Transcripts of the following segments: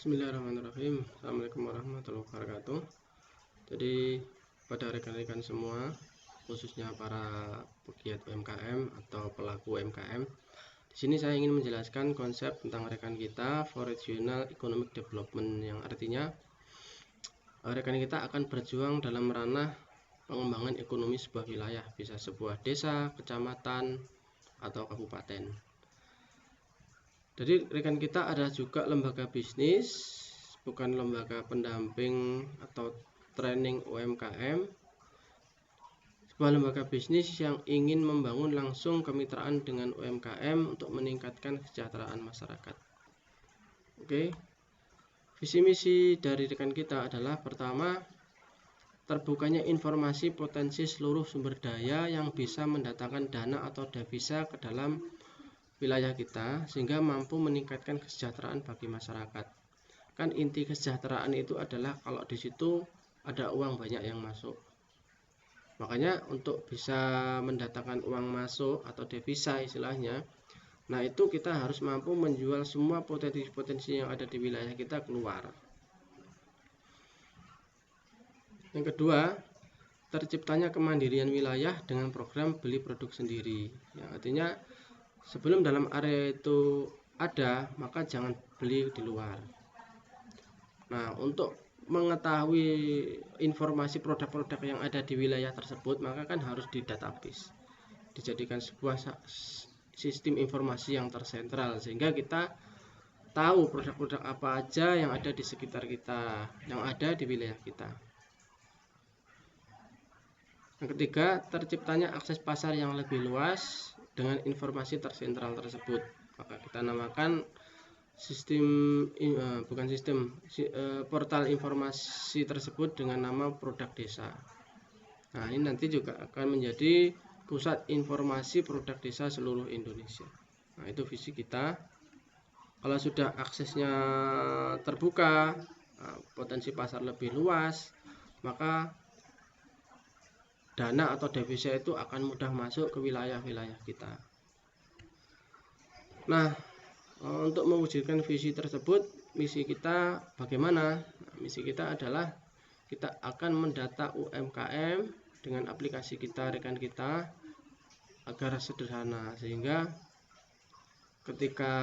Bismillahirrahmanirrahim. Assalamualaikum warahmatullahi wabarakatuh. Jadi pada rekan-rekan semua, khususnya para pegiat UMKM atau pelaku UMKM, di sini saya ingin menjelaskan konsep tentang rekan kita for regional economic development, yang artinya rekan kita akan berjuang dalam ranah pengembangan ekonomi sebuah wilayah, bisa sebuah desa, kecamatan, atau kabupaten. Jadi rekan kita ada juga lembaga bisnis, bukan lembaga pendamping atau training UMKM. Sebuah lembaga bisnis yang ingin membangun langsung kemitraan dengan UMKM untuk meningkatkan kesejahteraan masyarakat. Oke. Visi misi dari rekan kita adalah pertama, terbukanya informasi potensi seluruh sumber daya yang bisa mendatangkan dana atau devisa ke dalam wilayah kita sehingga mampu meningkatkan kesejahteraan bagi masyarakat. Kan inti kesejahteraan itu adalah kalau di situ ada uang banyak yang masuk. Makanya untuk bisa mendatangkan uang masuk atau devisa istilahnya, nah itu kita harus mampu menjual semua potensi-potensi yang ada di wilayah kita keluar. Yang kedua, terciptanya kemandirian wilayah dengan program beli produk sendiri, yang artinya sebelum dalam area itu ada, maka jangan beli di luar. Nah, untuk mengetahui informasi produk-produk yang ada di wilayah tersebut, maka kan harus di database, dijadikan sebuah sistem informasi yang tersentral, sehingga kita tahu produk-produk apa aja yang ada di sekitar kita, yang ada di wilayah kita. Yang ketiga, terciptanya akses pasar yang lebih luas dengan informasi tersentral tersebut. Maka kita namakan portal informasi tersebut dengan nama produk desa. Nah, ini nanti juga akan menjadi pusat informasi produk desa seluruh Indonesia. Nah, itu visi kita. Kalau sudah aksesnya terbuka, potensi pasar lebih luas, maka dana atau devisa itu akan mudah masuk ke wilayah-wilayah kita. Nah, untuk mewujudkan visi tersebut, misi kita bagaimana? Nah, misi kita adalah kita akan mendata UMKM dengan aplikasi kita, rekan kita, agar sederhana, sehingga ketika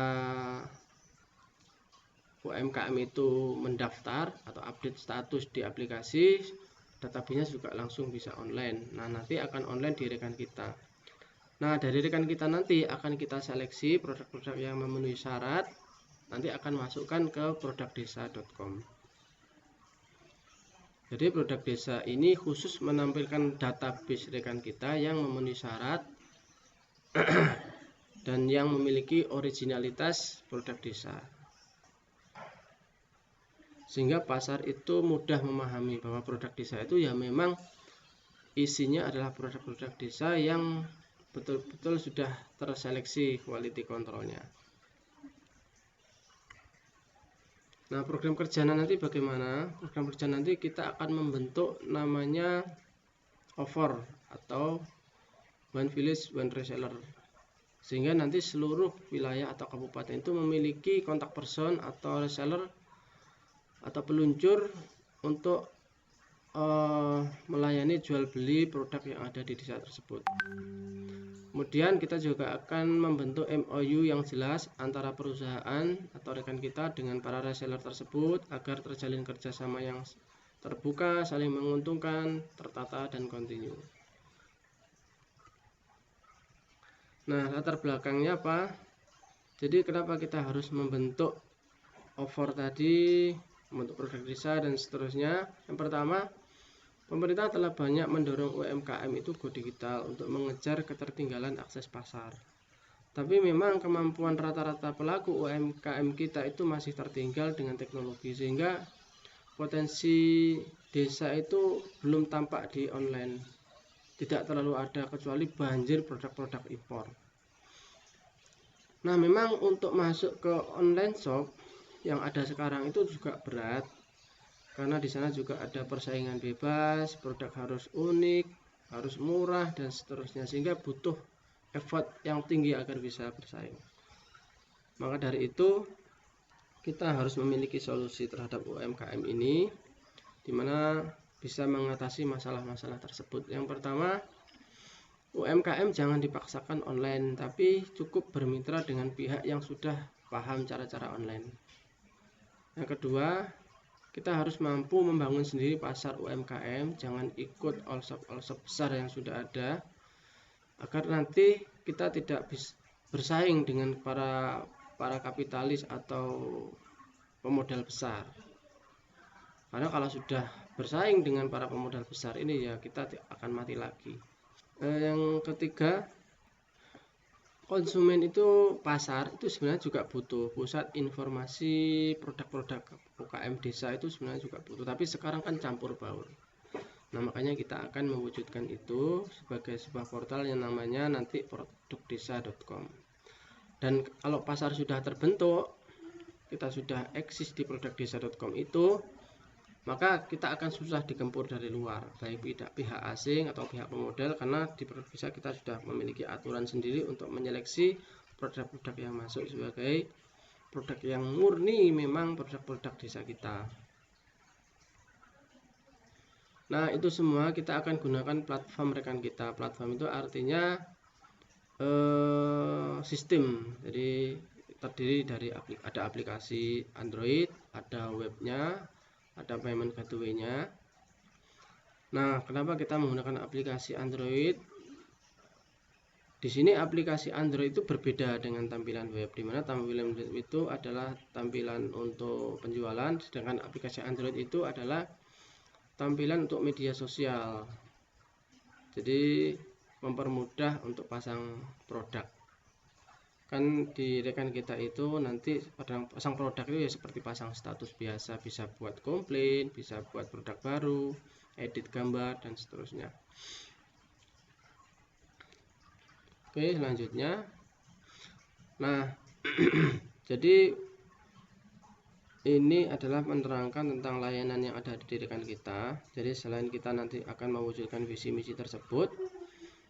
UMKM itu mendaftar atau update status di aplikasi, database juga langsung bisa online. Nah, nanti akan online di rekan kita. Nah, dari rekan kita nanti akan kita seleksi produk-produk yang memenuhi syarat, nanti akan masukkan ke produkdesa.com. Jadi produk desa ini khusus menampilkan database rekan kita yang memenuhi syarat dan yang memiliki originalitas produk desa, sehingga pasar itu mudah memahami bahwa produk desa itu ya memang isinya adalah produk-produk desa yang betul-betul sudah terseleksi quality controlnya. Nah, program kerja nanti bagaimana? Program kerja nanti kita akan membentuk namanya OVR atau One Village One Reseller, sehingga nanti seluruh wilayah atau kabupaten itu memiliki kontak person atau reseller atau peluncur untuk melayani jual beli produk yang ada di desa tersebut. Kemudian kita juga akan membentuk MOU yang jelas antara perusahaan atau rekan kita dengan para reseller tersebut agar terjalin kerjasama yang terbuka, saling menguntungkan, tertata, dan kontinu. Nah, latar belakangnya apa? Jadi kenapa kita harus membentuk OVR tadi, membentuk produk desa dan seterusnya? Yang pertama, pemerintah telah banyak mendorong UMKM itu go digital untuk mengejar ketertinggalan akses pasar. Tapi memang kemampuan rata-rata pelaku UMKM kita itu masih tertinggal dengan teknologi, sehingga potensi desa itu belum tampak di online. Tidak terlalu ada kecuali banjir produk-produk impor. Nah, memang untuk masuk ke online shop yang ada sekarang itu juga berat, karena di sana juga ada persaingan bebas, produk harus unik, harus murah, dan seterusnya, sehingga butuh effort yang tinggi agar bisa bersaing. Maka dari itu kita harus memiliki solusi terhadap UMKM ini, di mana bisa mengatasi masalah-masalah tersebut. Yang pertama, UMKM jangan dipaksakan online, tapi cukup bermitra dengan pihak yang sudah paham cara-cara online. Yang kedua, kita harus mampu membangun sendiri pasar UMKM, jangan ikut all-shop besar yang sudah ada, agar nanti kita tidak bersaing dengan para kapitalis atau pemodal besar. Karena kalau sudah bersaing dengan para pemodal besar ini, ya kita akan mati lagi. Yang ketiga, konsumen itu, pasar itu sebenarnya juga butuh pusat informasi produk-produk UKM desa, itu sebenarnya juga butuh, tapi sekarang kan campur baur. Nah, makanya kita akan mewujudkan itu sebagai sebuah portal yang namanya nanti produkdesa.com. Dan kalau pasar sudah terbentuk, kita sudah eksis di produkdesa.com itu, maka kita akan susah digempur dari luar, baik pihak asing atau pihak pemodal, karena di Produkdesa kita sudah memiliki aturan sendiri untuk menyeleksi produk-produk yang masuk sebagai produk yang murni memang produk-produk desa kita. Nah, itu semua kita akan gunakan platform rekan kita. Platform itu artinya sistem, jadi terdiri dari ada aplikasi Android, ada webnya, ada payment gateway-nya. Nah, kenapa kita menggunakan aplikasi Android? Di sini aplikasi Android itu berbeda dengan tampilan web, di mana tampilan web itu adalah tampilan untuk penjualan, sedangkan aplikasi Android itu adalah tampilan untuk media sosial. Jadi mempermudah untuk pasang produk. Kan di rekan kita itu nanti pasang produk itu ya seperti pasang status biasa, bisa buat komplain, bisa buat produk baru, edit gambar, dan seterusnya. Oke, selanjutnya, nah jadi ini adalah menerangkan tentang layanan yang ada di rekan kita. Jadi selain kita nanti akan mewujudkan visi misi tersebut,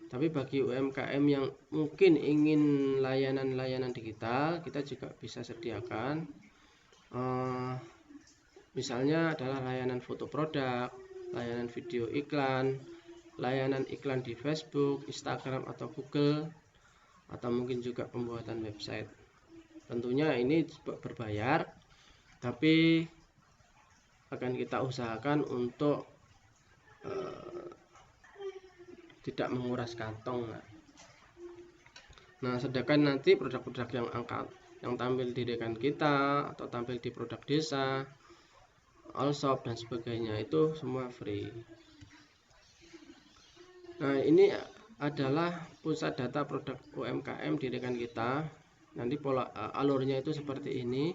tapi bagi UMKM yang mungkin ingin layanan-layanan digital, kita juga bisa sediakan. Misalnya adalah layanan foto produk, layanan video iklan, layanan iklan di Facebook, Instagram, atau Google, atau mungkin juga pembuatan website. Tentunya ini berbayar, tapi akan kita usahakan untuk tidak menguras kantong. Nah, sedangkan nanti produk-produk yang tampil di rekan kita atau tampil di produk desa, all shop dan sebagainya, itu semua free. Nah, ini adalah pusat data produk UMKM di rekan kita. Nanti alurnya itu seperti ini.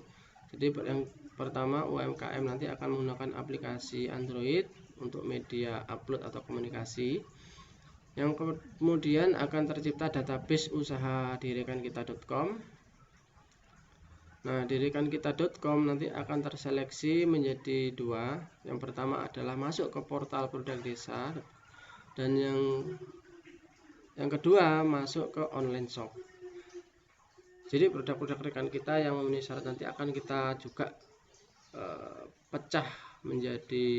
Jadi yang pertama, UMKM nanti akan menggunakan aplikasi Android untuk media upload atau komunikasi. Yang kemudian akan tercipta database usaha di rekankita.com. Nah, di rekankita.com nanti akan terseleksi menjadi dua. Yang pertama adalah masuk ke portal produk desa, dan yang kedua masuk ke online shop. Jadi produk-produk rekan kita yang memenuhi syarat nanti akan kita juga pecah menjadi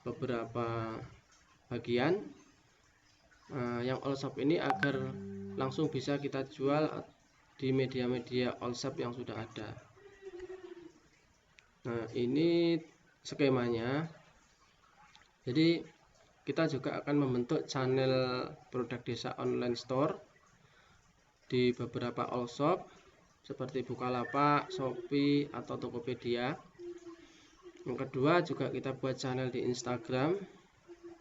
beberapa bagian. Yang all shop ini agar langsung bisa kita jual di media-media all shop yang sudah ada. Nah, ini skemanya. Jadi kita juga akan membentuk channel produk desa online store di beberapa all shop seperti Bukalapak, Shopee, atau Tokopedia. Yang kedua juga kita buat channel di Instagram,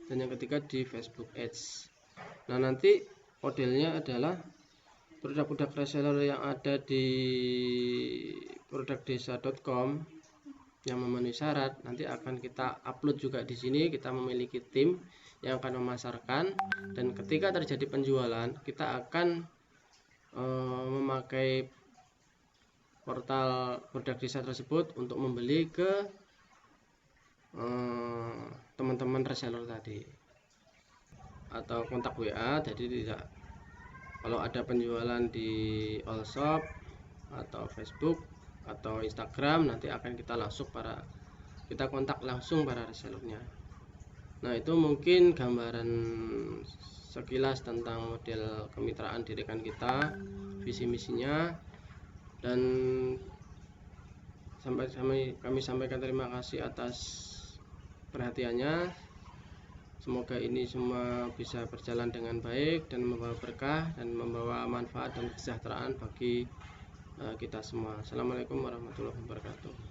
dan yang ketiga di Facebook Ads. Nah, nanti modelnya adalah produk-produk reseller yang ada di produkdesa.com yang memenuhi syarat nanti akan kita upload juga di sini. Kita memiliki tim yang akan memasarkan, dan ketika terjadi penjualan kita akan memakai portal produk desa tersebut untuk membeli ke teman-teman reseller tadi atau kontak WA. Jadi tidak, kalau ada penjualan di all shop atau Facebook atau Instagram, nanti akan kita kontak langsung para resellernya. Nah, itu mungkin gambaran sekilas tentang model kemitraan di rekan kita, visi misinya, dan kami sampaikan terima kasih atas perhatiannya. Semoga ini semua bisa berjalan dengan baik dan membawa berkah dan membawa manfaat dan kesejahteraan bagi kita semua. Assalamualaikum warahmatullahi wabarakatuh.